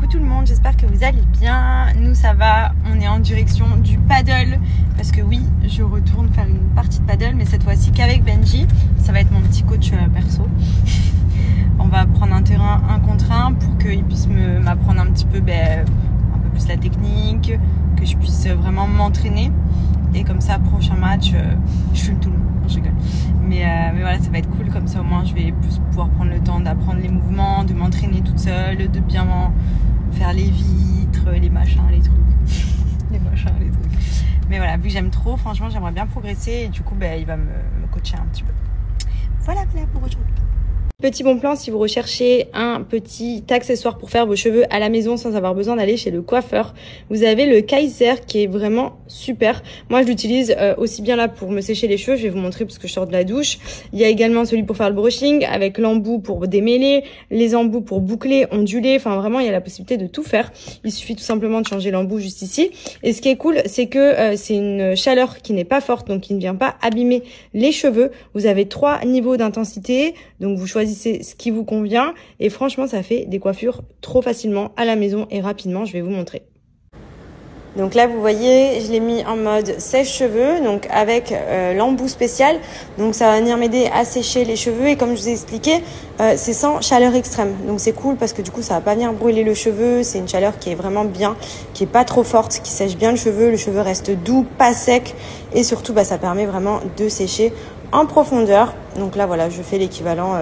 tout le monde, j'espère que vous allez bien. Nous ça va, on est en direction du paddle parce que oui, je retourne faire une partie de paddle mais cette fois-ci qu'avec Benji. Ça va être mon petit coach perso. On va prendre un terrain 1 contre 1 pour qu'il puisse m'apprendre un petit peu, un peu plus la technique, que je puisse vraiment m'entraîner. Et comme ça, prochain match, je fume tout le monde. Je rigole. Mais voilà, ça va être cool. Comme ça, au moins, je vais plus pouvoir prendre le temps d'apprendre les mouvements, de m'entraîner toute seule, de bien faire les vitres, les machins, les trucs. Les machins, les trucs. Mais voilà, vu que j'aime trop, franchement, j'aimerais bien progresser. Et du coup, il va me coacher un petit peu. Voilà pour aujourd'hui. Petit bon plan si vous recherchez un petit accessoire pour faire vos cheveux à la maison sans avoir besoin d'aller chez le coiffeur. Vous avez le Kaiser qui est vraiment super. Moi je l'utilise aussi bien là pour me sécher les cheveux, je vais vous montrer parce que je sors de la douche. Il y a également celui pour faire le brushing avec l'embout pour démêler, les embouts pour boucler, onduler, enfin vraiment il y a la possibilité de tout faire. Il suffit tout simplement de changer l'embout juste ici. Et ce qui est cool c'est que c'est une chaleur qui n'est pas forte donc qui ne vient pas abîmer les cheveux. Vous avez 3 niveaux d'intensité, donc vous choisissez ce qui vous convient et franchement ça fait des coiffures trop facilement à la maison et rapidement. Je vais vous montrer. Donc là vous voyez je l'ai mis en mode sèche-cheveux, donc avec l'embout spécial, donc ça va venir m'aider à sécher les cheveux et comme je vous ai expliqué c'est sans chaleur extrême, donc c'est cool parce que du coup ça va pas venir brûler le cheveu, c'est une chaleur qui est vraiment bien, qui est pas trop forte, qui sèche bien le cheveu reste doux, pas sec et surtout ça permet vraiment de sécher en profondeur. Donc là voilà je fais l'équivalent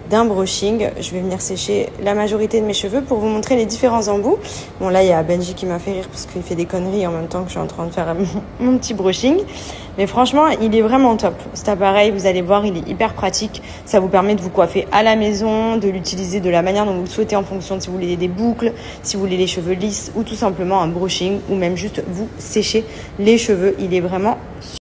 d'un brushing. Je vais venir sécher la majorité de mes cheveux pour vous montrer les différents embouts. Bon là il y a Benji qui m'a fait rire parce qu'il fait des conneries en même temps que je suis en train de faire mon petit brushing. Mais franchement il est vraiment top. Cet appareil vous allez voir il est hyper pratique. Ça vous permet de vous coiffer à la maison, de l'utiliser de la manière dont vous le souhaitez en fonction de si vous voulez des boucles, si vous voulez les cheveux lisses ou tout simplement un brushing ou même juste vous sécher les cheveux. Il est vraiment super.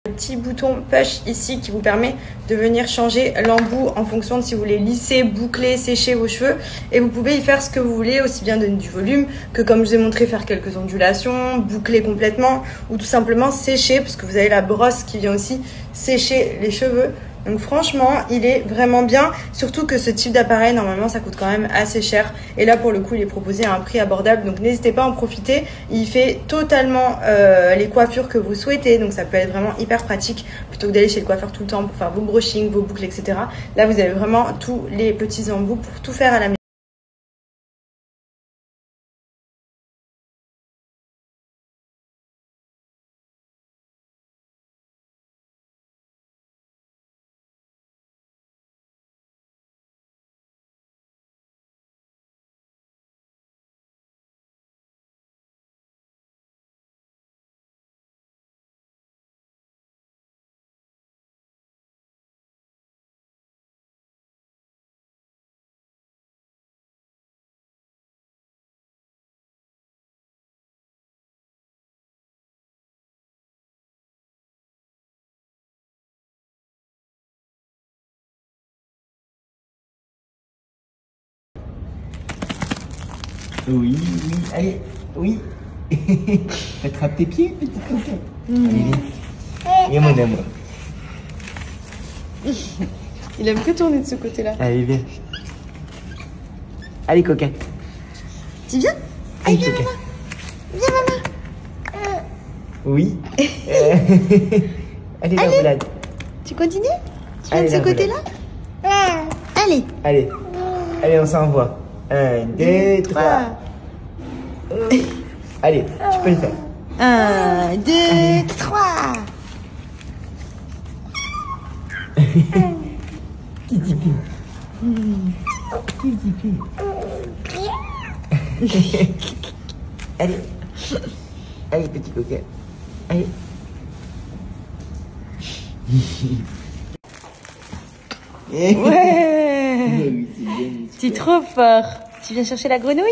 Petit bouton push ici qui vous permet de venir changer l'embout en fonction de si vous voulez lisser, boucler, sécher vos cheveux et vous pouvez y faire ce que vous voulez, aussi bien donner du volume que comme je vous ai montré faire quelques ondulations, boucler complètement ou tout simplement sécher parce que vous avez la brosse qui vient aussi sécher les cheveux. Donc franchement il est vraiment bien, surtout que ce type d'appareil normalement ça coûte quand même assez cher et là pour le coup il est proposé à un prix abordable, donc n'hésitez pas à en profiter. Il fait totalement les coiffures que vous souhaitez, donc ça peut être vraiment hyper pratique plutôt que d'aller chez le coiffeur tout le temps pour faire vos brushings, vos boucles etc. Là vous avez vraiment tous les petits embouts pour tout faire à la maison. Oui, allez, oui. Attrape tes pieds, petit coquin. Allez, viens. Viens, mon amour. Il aime que tourner de ce côté-là. Allez, viens. Allez, coquin. Tu viens? Allez, viens, coquin. maman. Viens, maman. Oui. Allez, la roulade. Tu continues? Tu viens Allez, de ce la côté-là? Allez. Allez. Allez, on s'envoie. 1, 2, 3. Allez, tu peux le faire. 1, 2, 3. Kitty Pi. Kitty Pi. Allez. Allez, petit coquin. Allez. Ouais. Tu es trop fort. Tu viens chercher la grenouille?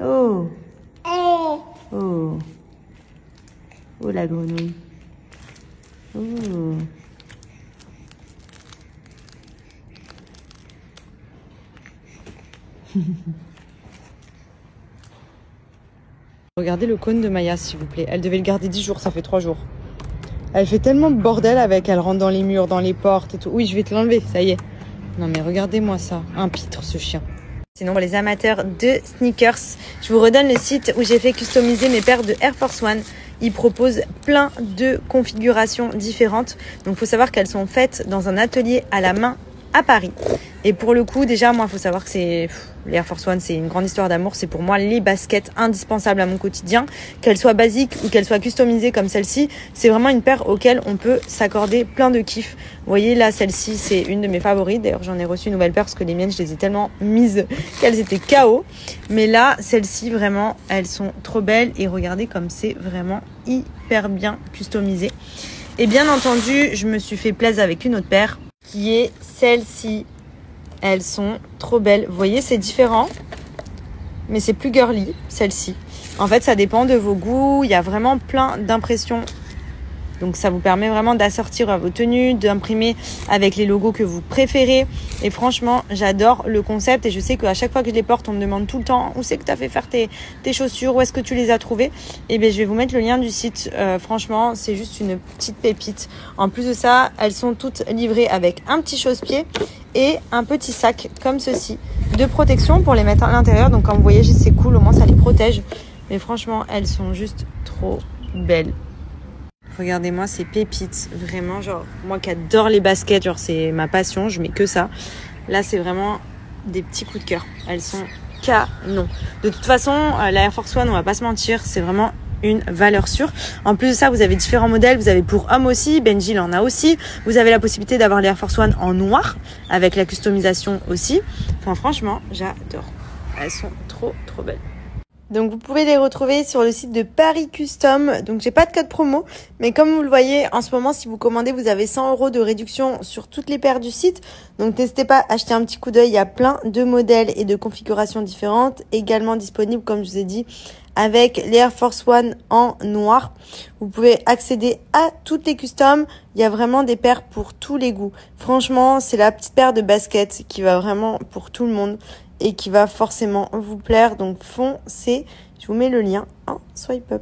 Oh. Oh. Oh, la grenouille. Oh. Regardez le cône de Maya, s'il vous plaît. Elle devait le garder 10 jours, ça fait 3 jours. Elle fait tellement de bordel avec, elle rentre dans les murs, dans les portes et tout. Oui, je vais te l'enlever, ça y est. Non mais regardez-moi ça, un pitre ce chien. Sinon, pour les amateurs de sneakers, je vous redonne le site où j'ai fait customiser mes paires de Air Force One. Ils proposent plein de configurations différentes. Donc, il faut savoir qu'elles sont faites dans un atelier à la main à Paris. Et pour le coup, déjà, moi, il faut savoir que les Air Force One, c'est une grande histoire d'amour. C'est pour moi les baskets indispensables à mon quotidien. Qu'elles soient basiques ou qu'elles soient customisées comme celle-ci, c'est vraiment une paire auquel on peut s'accorder plein de kiff. Vous voyez, là, celle-ci, c'est une de mes favorites. D'ailleurs, j'en ai reçu une nouvelle paire parce que les miennes, je les ai tellement mises qu'elles étaient KO. Mais là, celles-ci, vraiment, elles sont trop belles. Et regardez comme c'est vraiment hyper bien customisé. Et bien entendu, je me suis fait plaisir avec une autre paire qui est celle-ci. Elles sont trop belles. Vous voyez, c'est différent, mais c'est plus girly, celle-ci. En fait, ça dépend de vos goûts. Il y a vraiment plein d'impressions. Donc, ça vous permet vraiment d'assortir vos tenues, d'imprimer avec les logos que vous préférez. Et franchement, j'adore le concept. Et je sais qu'à chaque fois que je les porte, on me demande tout le temps où c'est que tu as fait faire tes chaussures, où est-ce que tu les as trouvées. Et bien, je vais vous mettre le lien du site. Franchement, c'est juste une petite pépite. En plus de ça, elles sont toutes livrées avec un petit chausse-pied et un petit sac comme ceci de protection pour les mettre à l'intérieur. Donc, comme vous voyez, c'est cool. Au moins, ça les protège. Mais franchement, elles sont juste trop belles. Regardez-moi ces pépites, vraiment, genre, moi qui adore les baskets, genre, c'est ma passion, je mets que ça. Là, c'est vraiment des petits coups de cœur. Elles sont canon. De toute façon, la Air Force One, on va pas se mentir, c'est vraiment une valeur sûre. En plus de ça, vous avez différents modèles. Vous avez pour hommes aussi, Benji en a aussi. Vous avez la possibilité d'avoir les Air Force One en noir, avec la customisation aussi. Enfin, franchement, j'adore. Elles sont trop, trop belles. Donc vous pouvez les retrouver sur le site de Paris Custom. Donc j'ai pas de code promo, mais comme vous le voyez en ce moment, si vous commandez, vous avez 100 € de réduction sur toutes les paires du site. Donc n'hésitez pas à acheter un petit coup d'œil. Il y a plein de modèles et de configurations différentes, également disponibles, comme je vous ai dit, avec les Air Force One en noir. Vous pouvez accéder à toutes les customs. Il y a vraiment des paires pour tous les goûts. Franchement, c'est la petite paire de baskets qui va vraiment pour tout le monde et qui va forcément vous plaire. Donc foncez, je vous mets le lien en swipe up.